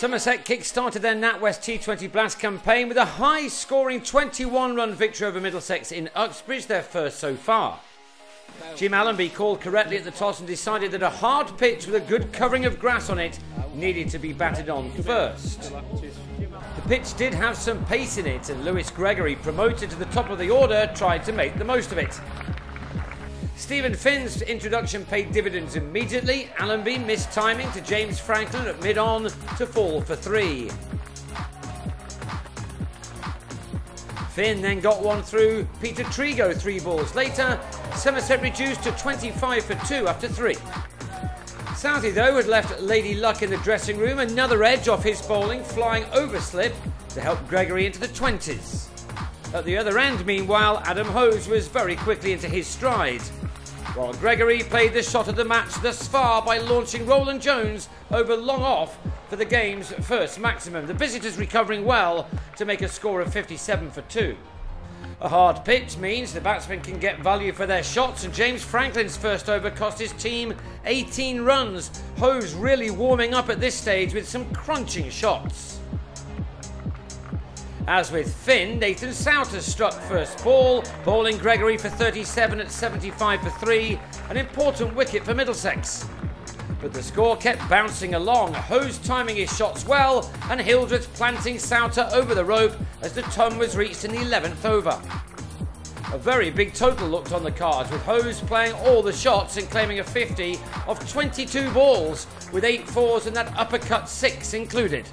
Somerset kick-started their NatWest T20 Blast campaign with a high-scoring 21-run victory over Middlesex in Uxbridge, their first so far. Jim Allenby called correctly at the toss and decided that a hard pitch with a good covering of grass on it needed to be batted on first. The pitch did have some pace in it, and Lewis Gregory, promoted to the top of the order, tried to make the most of it. Stephen Finn's introduction paid dividends immediately. Allenby missed timing to James Franklin at mid-on to fall for 3. Finn then got one through Peter Trigo 3 balls later. Somerset reduced to 25 for 2 after 3. Southey, though, had left Lady Luck in the dressing room. Another edge off his bowling, flying overslip to help Gregory into the 20s. At the other end, meanwhile, Adam Hose was very quickly into his stride, while Gregory played the shot of the match thus far by launching Roland Jones over long off for the game's first maximum. The visitors recovering well to make a score of 57 for 2. A hard pitch means the batsmen can get value for their shots, and James Franklin's first over cost his team 18 runs. Hose really warming up at this stage with some crunching shots. As with Finn, Nathan Souter struck first ball, bowling Gregory for 37 at 75 for 3, an important wicket for Middlesex. But the score kept bouncing along, Hose timing his shots well, and Hildreth planting Souter over the rope as the ton was reached in the 11th over. A very big total looked on the cards, with Hose playing all the shots and claiming a 50 of 22 balls, with 8 fours and that uppercut 6 included.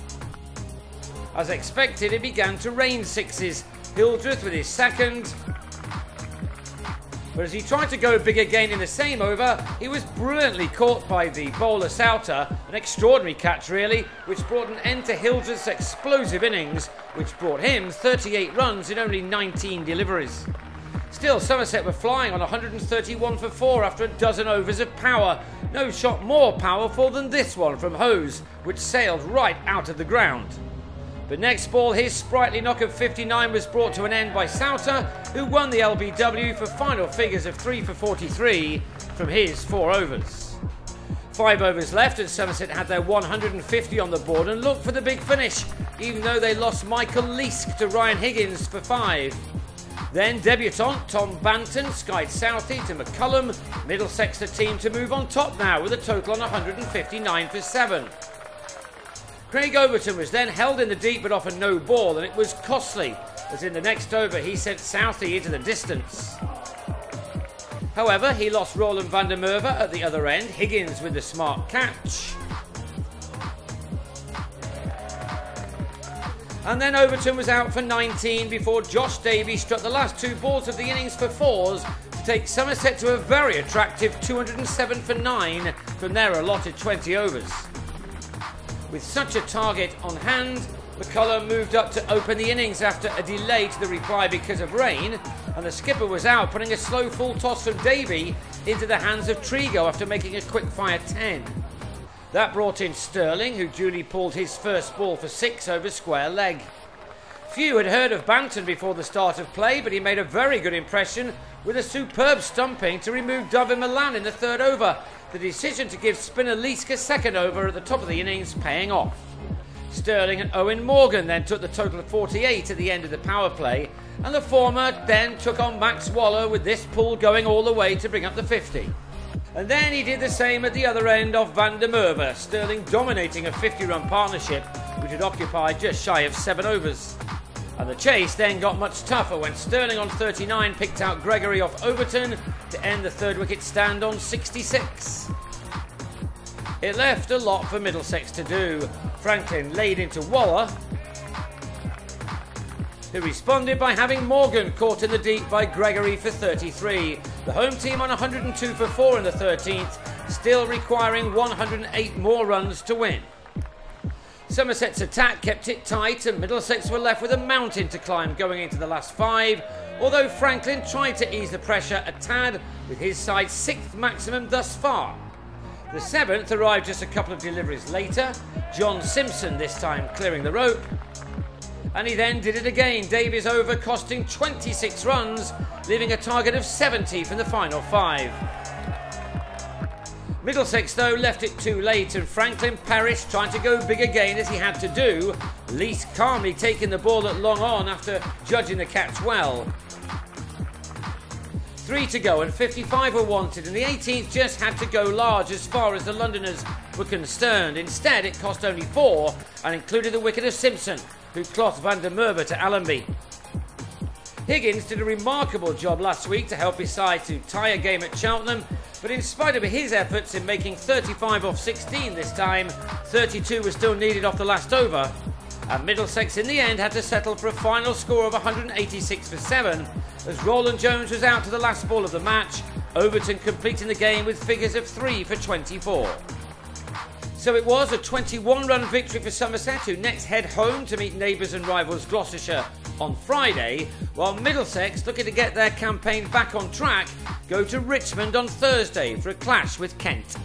As expected, it began to rain sixes. Hildreth with his second. But as he tried to go big again in the same over, he was brilliantly caught by the bowler Souter. An extraordinary catch, really, which brought an end to Hildreth's explosive innings, which brought him 38 runs in only 19 deliveries. Still, Somerset were flying on 131 for 4 after a dozen overs of power. No shot more powerful than this one from Hose, which sailed right out of the ground. But next ball, his sprightly knock of 59 was brought to an end by Souter, who won the LBW for final figures of 3 for 43 from his 4 overs. 5 overs left, and Somerset had their 150 on the board and looked for the big finish, even though they lost Michael Leask to Ryan Higgins for 5. Then debutant Tom Banton skied Southey to McCullum. Middlesex the team to move on top now with a total on 159 for 7. Craig Overton was then held in the deep but offered no ball, and it was costly, as in the next over he sent Southey into the distance. However, he lost Roland van der Merwe at the other end, Higgins with the smart catch. And then Overton was out for 19 before Josh Davies struck the last 2 balls of the innings for 4s to take Somerset to a very attractive 207 for 9 from their allotted 20 overs. With such a target on hand, McCullum moved up to open the innings after a delay to the reply because of rain, and the skipper was out, putting a slow full toss from Davey into the hands of Trigo after making a quick-fire 10. That brought in Sterling, who duly pulled his first ball for 6 over square leg. Few had heard of Banton before the start of play, but he made a very good impression with a superb stumping to remove David Milan in the 3rd over. The decision to give spinner Leask a 2nd over at the top of the innings paying off. Sterling and Owen Morgan then took the total of 48 at the end of the power play, and the former then took on Max Waller, with this pull going all the way to bring up the 50. And then he did the same at the other end of van der Merwe, Sterling dominating a 50-run partnership which had occupied just shy of 7 overs. And the chase then got much tougher when Sterling on 39 picked out Gregory off Overton to end the 3rd wicket stand on 66. It left a lot for Middlesex to do. Franklin laid into Waller, who responded by having Morgan caught in the deep by Gregory for 33. The home team on 102 for 4 in the 13th, still requiring 108 more runs to win. Somerset's attack kept it tight, and Middlesex were left with a mountain to climb going into the last 5, although Franklin tried to ease the pressure a tad with his side's 6th maximum thus far. The 7th arrived just a couple of deliveries later, John Simpson this time clearing the rope, and he then did it again, Davies over costing 26 runs, leaving a target of 70 from the final 5. Middlesex, though, left it too late, and Franklin Parrish trying to go big again as he had to do. Least calmly taking the ball at long on after judging the catch well. 3 to go and 55 were wanted, and the 18th just had to go large as far as the Londoners were concerned. Instead, it cost only 4 and included the wicket of Simpson, who clothed Van der Merwe to Allenby. Higgins did a remarkable job last week to help his side to tie a game at Cheltenham, but in spite of his efforts in making 35 off 16 this time, 32 was still needed off the last over, and Middlesex in the end had to settle for a final score of 186 for 7, as Roland Jones was out to the last ball of the match, Overton completing the game with figures of 3 for 24. So it was a 21-run victory for Somerset, who next head home to meet neighbours and rivals Gloucestershire on Friday, while Middlesex, looking to get their campaign back on track, go to Richmond on Thursday for a clash with Kent.